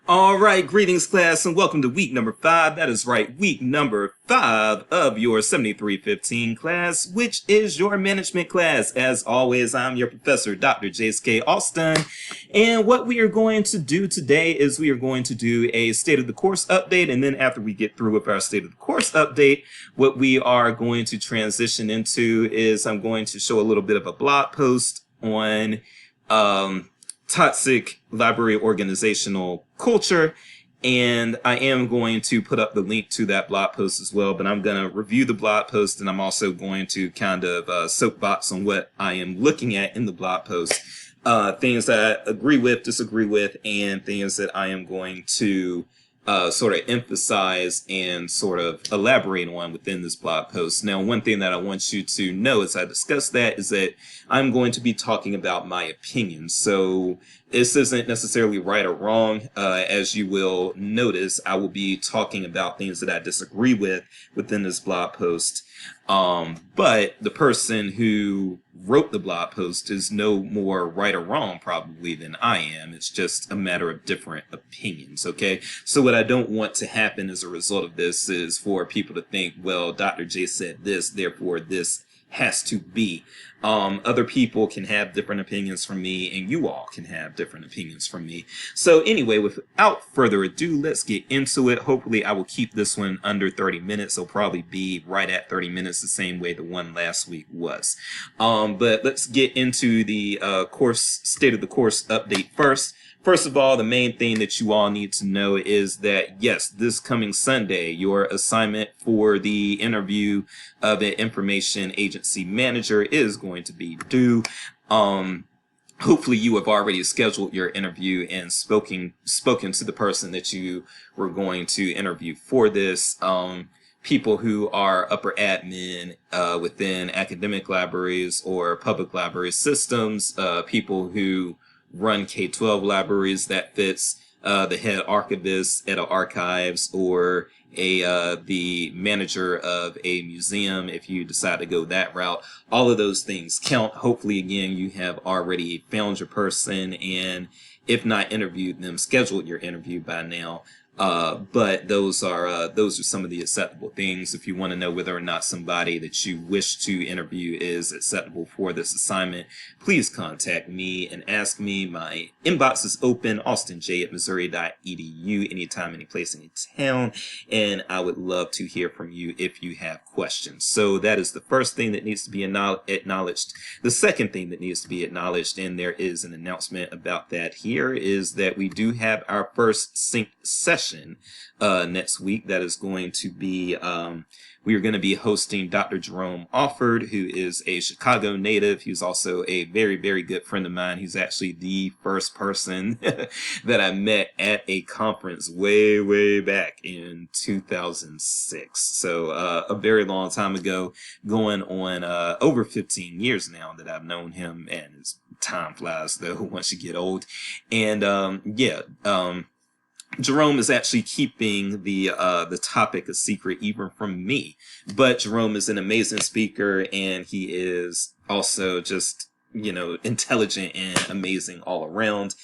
All right, greetings, class, and welcome to week number 5. That is right, week number 5 of your 7315 class, which is your management class. As always, I'm your professor, Dr. J.S.K. Austin. And what we are going to do today is we are going to do a state of the course update. And then after we get through with our state of the course update, what we are going to transition into is I'm going to show a little bit of a blog post on toxic library organizational culture, and I am going to put up the link to that blog post as well, but I'm going to review the blog post, and I'm also going to kind of soapbox on what I am looking at in the blog post, things that I agree with, disagree with, and things that I am going to sort of emphasize and sort of elaborate on within this blog post. Now, one thing that I want you to know as I discuss that is that I'm going to be talking about my opinions. So this isn't necessarily right or wrong. As you will notice, I will be talking about things that I disagree with within this blog post. But the person who wrote the blog post is no more right or wrong probably than I am. It's just a matter of different opinions, okay? So what I don't want to happen as a result of this is for people to think, well, Dr. J said this, therefore this has to be. Other people can have different opinions from me, and you all can have different opinions from me. So anyway, without further ado, let's get into it. Hopefully I will keep this one under 30 minutes. It'll probably be right at 30 minutes, the same way the one last week was. But let's get into the state of the course update first. First of all, the main thing that you all need to know is that, yes, this coming Sunday, your assignment for the interview of an information agency manager is going to be due. Hopefully you have already scheduled your interview and spoken to the person that you were going to interview for this. People who are upper admin within academic libraries or public library systems, people who run K-12 libraries, that fits the head archivist at archives or the manager of a museum if you decide to go that route. All of those things count. Hopefully, again, you have already found your person, and if not interviewed them, scheduled your interview by now. But those are some of the acceptable things. If you want to know whether or not somebody that you wish to interview is acceptable for this assignment, please contact me and ask me. My inbox is open, austinj@missouri.edu, anytime, any place, any town, and I would love to hear from you if you have questions. So that is the first thing that needs to be acknowledged. The second thing that needs to be acknowledged, and there is an announcement about that here, is that we do have our first sync session next week. That is going to be we are going to be hosting Dr. Jerome Alford, who is a Chicago native. He's also a very, very good friend of mine. He's actually the first person that I met at a conference way, way back in 2006. So a very long time ago, going on over 15 years now that I've known him, and time flies though once you get old. And Jerome is actually keeping the topic a secret even from me, but Jerome is an amazing speaker, and he is also just, intelligent and amazing all around.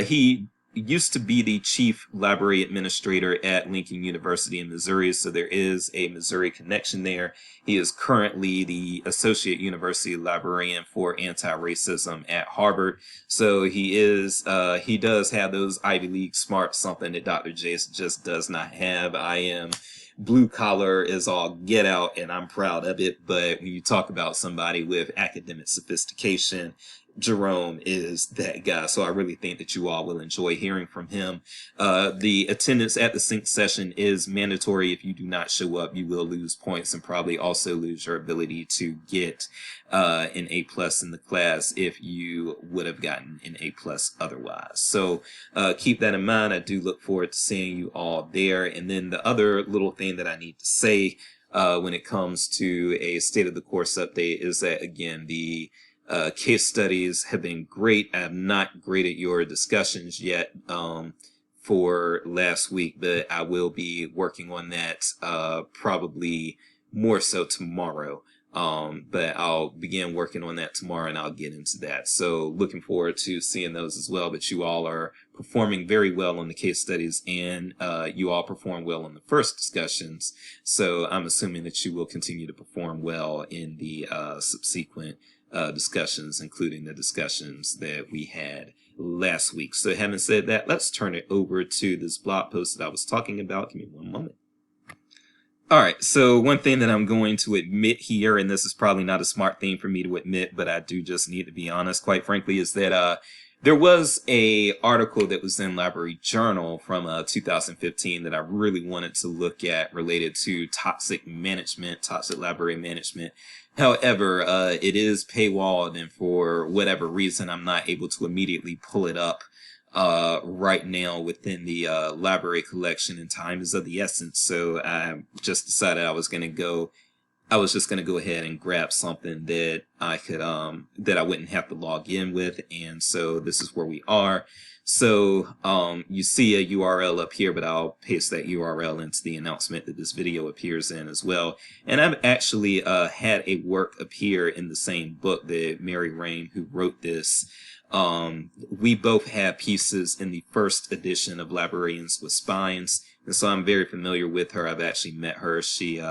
He used to be the chief library administrator at Lincoln University in Missouri, so there is a Missouri connection there. He is currently the associate university librarian for anti-racism at Harvard. So he does have those Ivy League smarts, something that Dr. Jace just does not have. I am blue collar is all get out, and I'm proud of it. But when you talk about somebody with academic sophistication, Jerome is that guy. So I really think that you all will enjoy hearing from him. The attendance at the sync session is mandatory. If you do not show up, you will lose points and probably also lose your ability to get an A+ in the class if you would have gotten an A+ otherwise. So keep that in mind. I do look forward to seeing you all there. And then the other little thing that I need to say when it comes to a state of the course update is that, again, the case studies have been great. I have not graded your discussions yet for last week, but I will be working on that probably more so tomorrow. But I'll begin working on that tomorrow and I'll get into that. So looking forward to seeing those as well. But you all are performing very well on the case studies, and you all perform well on the first discussions. So I'm assuming that you will continue to perform well in the subsequent discussions, including the discussions that we had last week. So having said that, let's turn it over to this blog post that I was talking about. Give me one moment. All right, so one thing that I'm going to admit here, and this is probably not a smart thing for me to admit, but I do just need to be honest, quite frankly, is that there was a article that was in Library Journal from 2015 that I really wanted to look at related to toxic management, toxic library management. However, it is paywalled, and for whatever reason, I'm not able to immediately pull it up right now within the library collection, and time is of the essence. So I just decided I was just going to go ahead and grab something that I could that I wouldn't have to log in with. And so this is where we are. So you see a URL up here, but I'll paste that URL into the announcement that this video appears in as well. And I've actually had a work appear in the same book that Mary Rain, who wrote this, we both had pieces in the first edition of Librarians with Spines, and so I'm very familiar with her. I've actually met her. She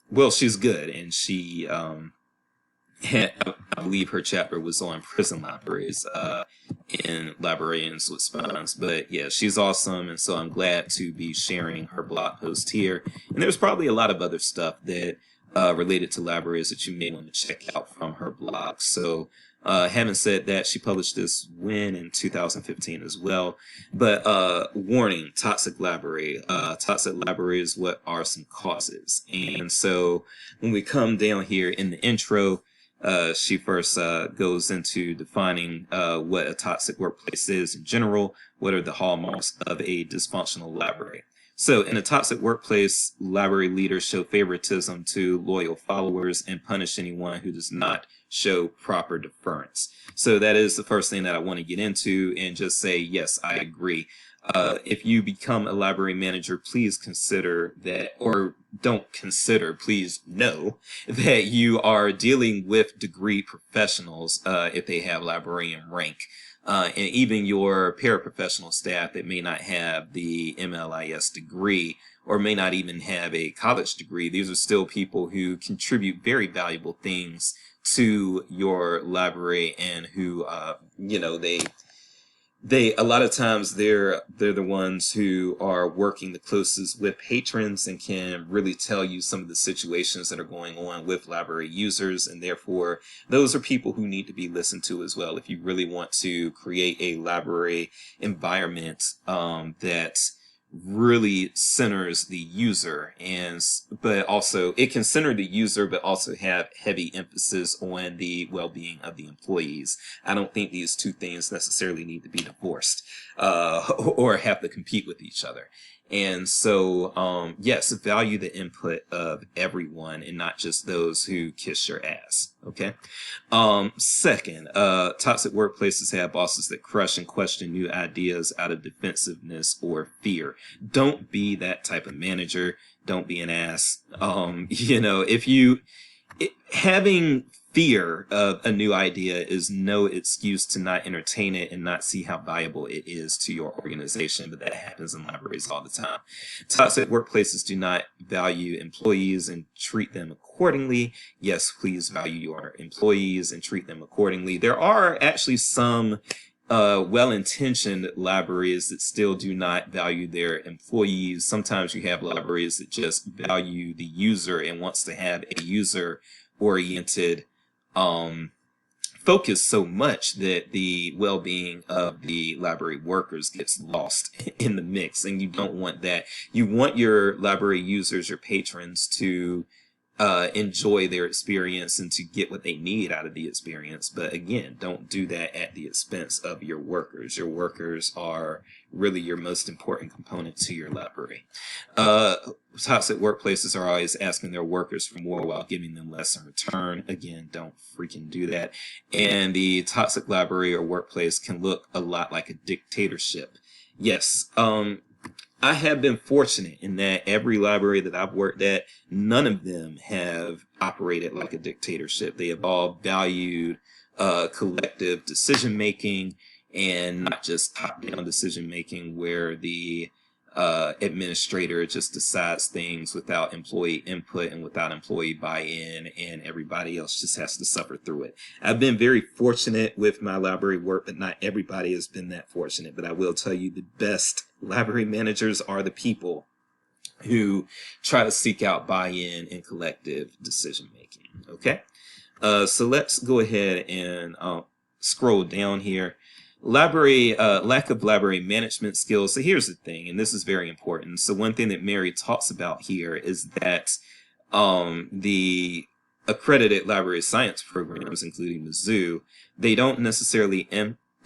well, she's good, and she had, I believe her chapter was on prison libraries in Librarians with Spines. But yeah, she's awesome, and so I'm glad to be sharing her blog post here. And there's probably a lot of other stuff that related to libraries that you may want to check out from her blog. So having said that, she published this in 2015 as well. But warning, toxic library. Toxic libraries, what are some causes? And so when we come down here in the intro, she first goes into defining what a toxic workplace is in general. What are the hallmarks of a dysfunctional library? So in a toxic workplace, library leaders show favoritism to loyal followers and punish anyone who does not show proper deference. So that is the first thing that I want to get into and just say, yes, I agree. If you become a library manager, please consider that, or don't consider, please know that you are dealing with degree professionals if they have librarian rank. And even your paraprofessional staff that may not have the MLIS degree or may not even have a college degree, these are still people who contribute very valuable things to your library, and who, they a lot of times they're the ones who are working the closest with patrons and can really tell you some of the situations that are going on with library users, and therefore those are people who need to be listened to as well if you really want to create a library environment that really centers the user. But also it can center the user but also have heavy emphasis on the well-being of the employees. I don't think these two things necessarily need to be divorced or have to compete with each other. And so yes, value the input of everyone and not just those who kiss your ass. Okay. Second, toxic workplaces have bosses that crush and question new ideas out of defensiveness or fear. Don't be that type of manager. Don't be an ass. Having fear of a new idea is no excuse to not entertain it and not see how valuable it is to your organization, but that happens in libraries all the time. Toxic workplaces do not value employees and treat them accordingly. Yes, please value your employees and treat them accordingly. There are actually some well-intentioned libraries that still do not value their employees. Sometimes you have libraries that just value the user and wants to have a user-oriented focus so much that the well-being of the library workers gets lost in the mix, and you don't want that. You want your library users, your patrons, to enjoy their experience and to get what they need out of the experience. But again, don't do that at the expense of your workers. Your workers are really your most important component to your library. Toxic workplaces are always asking their workers for more while giving them less in return. Again, don't freaking do that. And the toxic library or workplace can look a lot like a dictatorship. Yes, I have been fortunate in that every library that I've worked at, none of them have operated like a dictatorship. They have all valued collective decision making and not just top down decision making where the administrator just decides things without employee input and without employee buy-in, and everybody else just has to suffer through it. I've been very fortunate with my library work, but not everybody has been that fortunate. But I will tell you, the best library managers are the people who try to seek out buy-in and collective decision making. Okay, so let's go ahead and scroll down here. Lack of library management skills. So here's the thing, and this is very important. So one thing that Mary talks about here is that the accredited library science programs, including Mizzou, they don't necessarily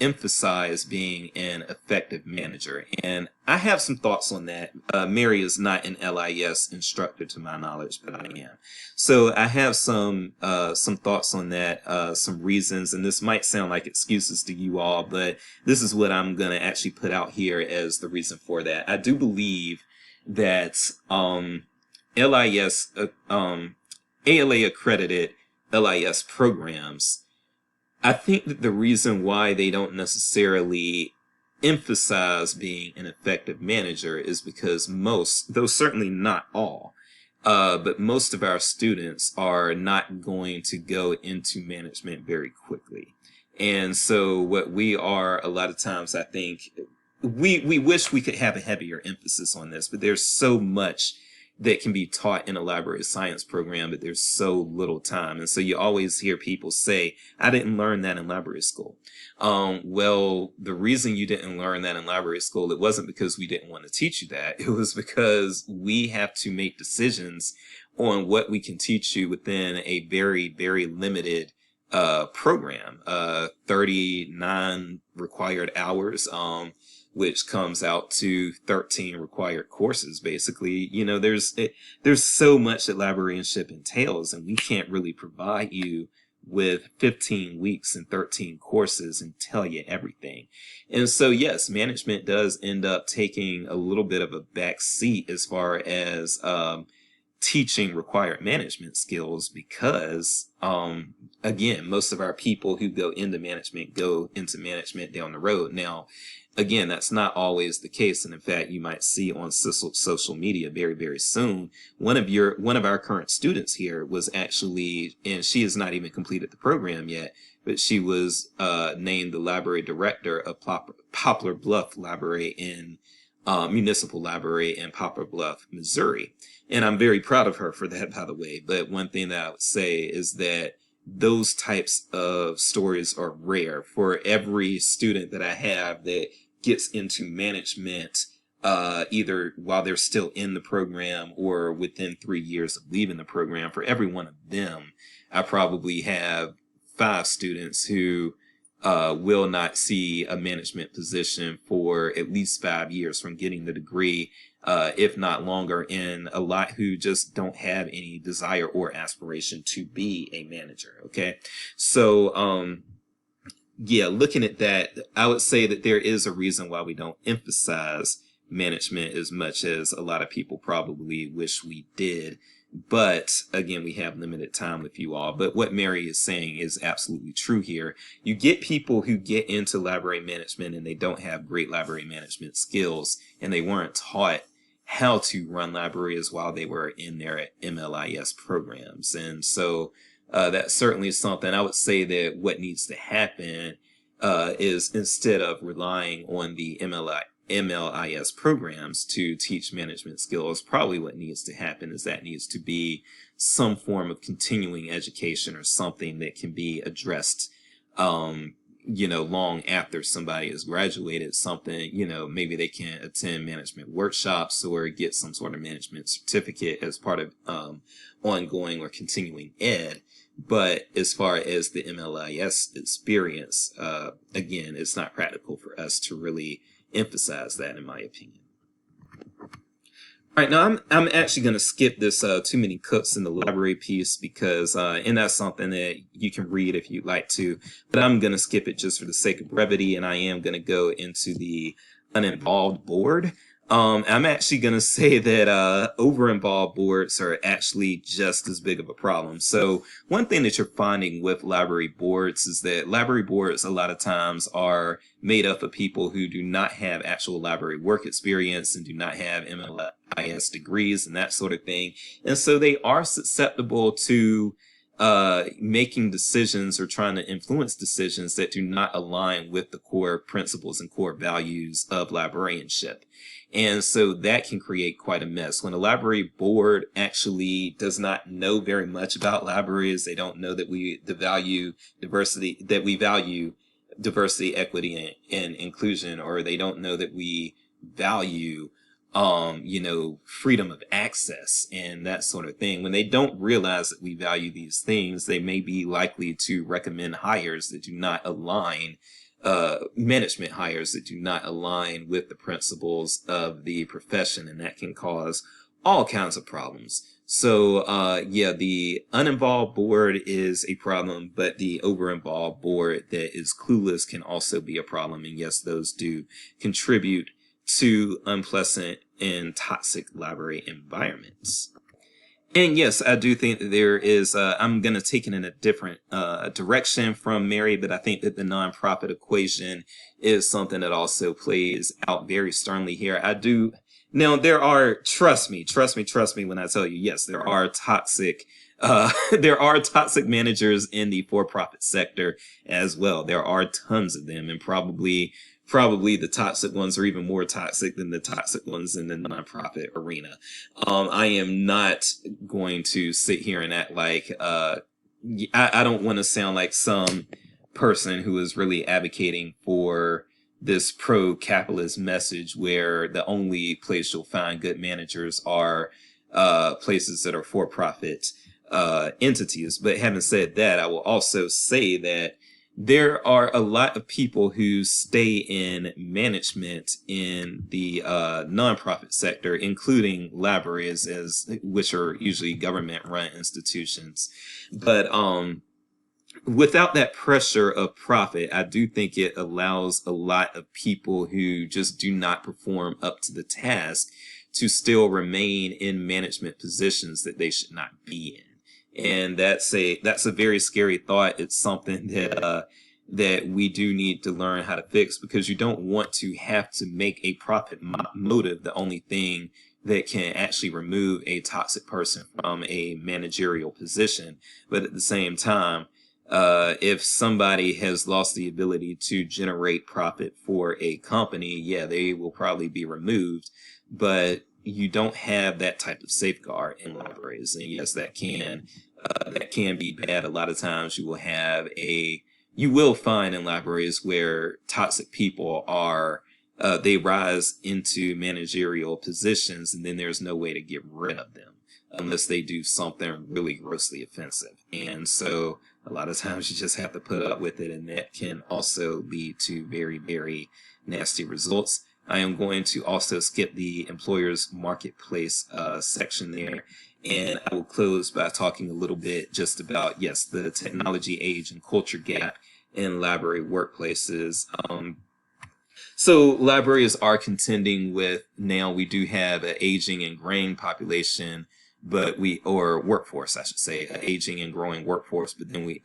emphasize being an effective manager. And I have some thoughts on that. Mary is not an LIS instructor to my knowledge, but I am. So I have some thoughts on that, some reasons, and this might sound like excuses to you all, but this is what I'm going to actually put out here as the reason for that. I do believe that LIS, ALA accredited LIS programs, I think that the reason why they don't necessarily emphasize being an effective manager is because most, though certainly not all, but most of our students are not going to go into management very quickly. And so what we are, a lot of times, I think, we wish we could have a heavier emphasis on this, but there's so much that can be taught in a library science program, but there's so little time. And so you always hear people say, I didn't learn that in library school. Well, the reason you didn't learn that in library school, it wasn't because we didn't want to teach you that. It was because we have to make decisions on what we can teach you within a very, very limited program, 39 required hours, which comes out to 13 required courses. Basically, you know, there's so much that librarianship entails, and we can't really provide you with 15 weeks and 13 courses and tell you everything. And so, yes, management does end up taking a little bit of a back seat as far as teaching required management skills, because again, most of our people who go into management down the road. Now, again, that's not always the case, and in fact, you might see on social media very, very soon, one of our current students here was actually, and she has not even completed the program yet, but she was named the library director of Poplar Bluff Library in Municipal Library in Poplar Bluff, Missouri. And I'm very proud of her for that, by the way. But one thing that I would say is that those types of stories are rare. For every student that I have that gets into management, either while they're still in the program or within 3 years of leaving the program, for every one of them, I probably have 5 students who will not see a management position for at least 5 years from getting the degree, if not longer, and a lot who just don't have any desire or aspiration to be a manager. Okay. So, yeah, looking at that, I would say that there is a reason why we don't emphasize management as much as a lot of people probably wish we did. But again, we have limited time with you all. But what Mary is saying is absolutely true here. You get people who get into library management and they don't have great library management skills, and they weren't taught how to run libraries while they were in their MLIS programs. And so that's certainly something I would say that what needs to happen is, instead of relying on the MLIS programs to teach management skills, probably what needs to happen is that needs to be some form of continuing education or something that can be addressed, long after somebody has graduated. Something, maybe they can attend management workshops or get some sort of management certificate as part of ongoing or continuing ed. But as far as the MLIS experience, again, it's not practical for us to really emphasize that, in my opinion. All right, now I'm actually going to skip this too many cooks in the library piece, because and that's something that you can read if you'd like to, but I'm going to skip it just for the sake of brevity, and I am going to go into the uninvolved board. I'm actually going to say that over-involved boards are actually just as big of a problem. So one thing that you're finding with library boards is that library boards a lot of times are made up of people who do not have actual library work experience and do not have MLIS degrees and that sort of thing. And so they are susceptible to making decisions or trying to influence decisions that do not align with the core principles and core values of librarianship. And so that can create quite a mess. When a library board actually does not know very much about libraries, they don't know that we value diversity, equity, and inclusion, or they don't know that we value freedom of access and that sort of thing. When they don't realize that we value these things, they may be likely to recommend hires that do not align, management hires that do not align with the principles of the profession, and that can cause all kinds of problems. So, the uninvolved board is a problem, but the over-involved board that is clueless can also be a problem. And yes, those do contribute to unpleasant and toxic library environments. And yes, I do think that there is, I'm going to take it in a different direction from Mary, but I think that the nonprofit equation is something that also plays out very sternly here. Now there are, trust me when I tell you, yes, there are toxic managers in the for-profit sector as well. There are tons of them, and probably the toxic ones are even more toxic than the toxic ones in the nonprofit arena. I am not going to sit here and act like, I don't want to sound like some person who is really advocating for this pro-capitalist message where the only place you'll find good managers are places that are for-profit entities. But having said that, I will also say that there are a lot of people who stay in management in the nonprofit sector, including libraries, which are usually government-run institutions. But without that pressure of profit, I do think it allows a lot of people who just do not perform up to the task to still remain in management positions that they should not be in. And that's a very scary thought. It's something that we do need to learn how to fix, because you don't want to have to make a profit motive the only thing that can actually remove a toxic person from a managerial position. But at the same time, if somebody has lost the ability to generate profit for a company, yeah, they will probably be removed. But you don't have that type of safeguard in libraries. And yes, that can be bad. A lot of times you will find in libraries where toxic people are, they rise into managerial positions, and then there's no way to get rid of them unless they do something really grossly offensive. And so a lot of times you just have to put up with it, and that can also lead to very, very nasty results. I am going to also skip the employer's marketplace section there, and I will close by talking a little bit just about, yes, the technology age and culture gap in library workplaces. So libraries are contending with, now we do have an aging and graying population, or workforce, I should say, an aging and growing workforce, but then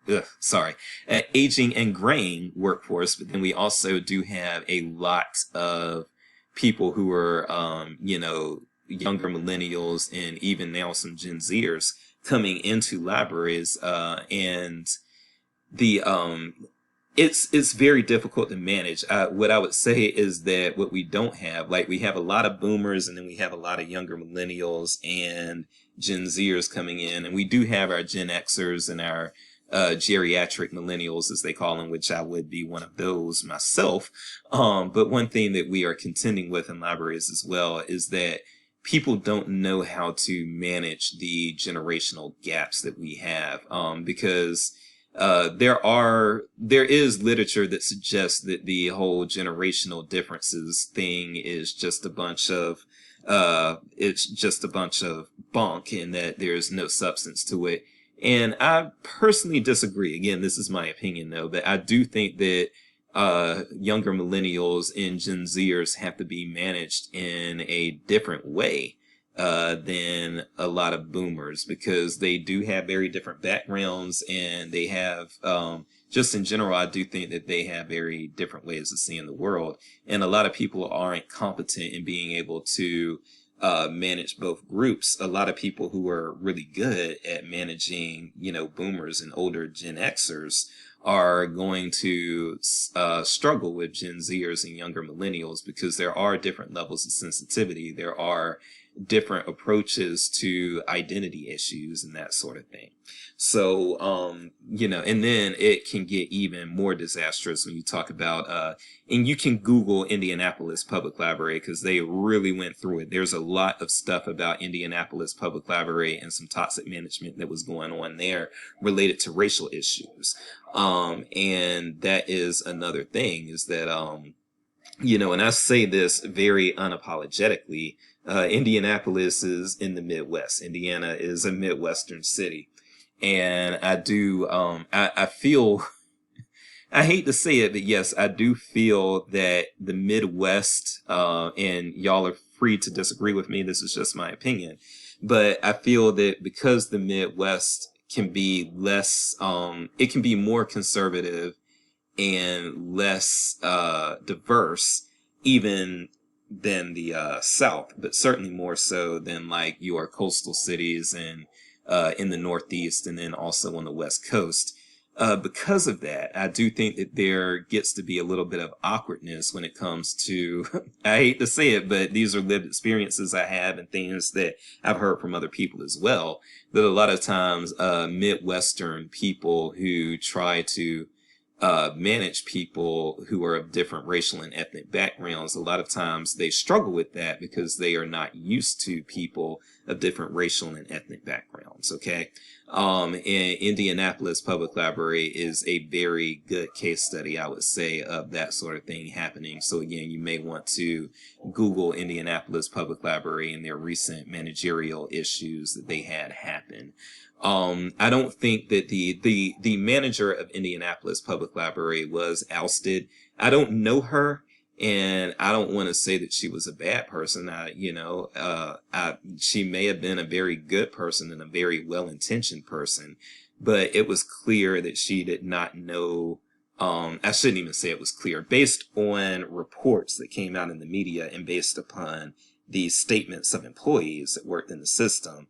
an aging and graying workforce, but then we also do have a lot of people who are, younger millennials and even now some Gen Zers coming into libraries, and the it's very difficult to manage. What I would say is that what we don't have, like, we have a lot of boomers, and then we have a lot of younger millennials and Gen Zers coming in, and we do have our Gen Xers and our geriatric millennials, as they call them, which I would be one of those myself. But one thing that we are contending with in libraries as well is that people don't know how to manage the generational gaps that we have, because there is literature that suggests that the whole generational differences thing is just a bunch of bunk, and that there's no substance to it. And I personally disagree. Again, this is my opinion though, but I do think that younger millennials and Gen Zers have to be managed in a different way than a lot of boomers, because they do have very different backgrounds, and they have, just in general, I do think that they have very different ways of seeing the world. And a lot of people aren't competent in being able to manage both groups. A lot of people who are really good at managing, boomers and older Gen Xers are going to struggle with Gen Zers and younger millennials, because there are different levels of sensitivity. There are different approaches to identity issues and that sort of thing. So, and then it can get even more disastrous when you talk about, and you can Google Indianapolis Public Library, because they really went through it. There's a lot of stuff about Indianapolis Public Library and some toxic management that was going on there related to racial issues. And that is another thing, is that, and I say this very unapologetically, Indianapolis is in the Midwest. Indiana is a Midwestern city. And I do, I feel, I hate to say it, but yes, I do feel that the Midwest, and y'all are free to disagree with me, this is just my opinion, but I feel that because the Midwest can be less, it can be more conservative and less diverse even than the South, but certainly more so than like your coastal cities and in the Northeast, and then also on the West Coast. Because of that, I do think that there gets to be a little bit of awkwardness when it comes to, I hate to say it, but these are lived experiences I have and things that I've heard from other people as well, that a lot of times Midwestern people who try to manage people who are of different racial and ethnic backgrounds, a lot of times they struggle with that because they are not used to people of different racial and ethnic backgrounds. Okay. And Indianapolis Public Library is a very good case study, I would say, of that sort of thing happening. So again, you may want to Google Indianapolis Public Library and their recent managerial issues that they had happen. I don't think that the manager of Indianapolis Public Library was ousted. I don't know her, and I don't want to say that she was a bad person. She may have been a very good person and a very well-intentioned person, but it was clear that she did not know. I shouldn't even say it was clear, based on reports that came out in the media and based upon the statements of employees that worked in the system.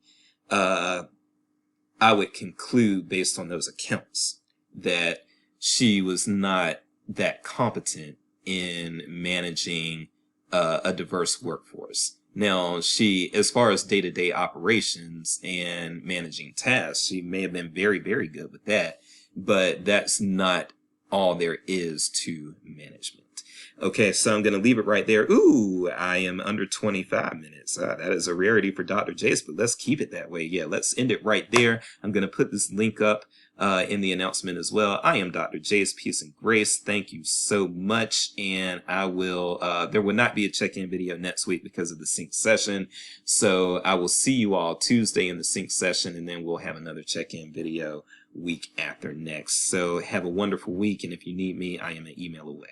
I would conclude, based on those accounts, that she was not that competent in managing a diverse workforce. Now, she, as far as day-to-day operations and managing tasks, she may have been very, very good with that, but that's not all there is to management. Okay, so I'm going to leave it right there. Ooh, I am under 25 minutes. That is a rarity for Dr. Jace, but let's keep it that way. Yeah, let's end it right there. I'm going to put this link up in the announcement as well. I am Dr. Jace. Peace and grace. Thank you so much. And I will, there will not be a check-in video next week because of the sync session. So I will see you all Tuesday in the sync session, and then we'll have another check-in video week after next. So have a wonderful week. And if you need me, I am an email away.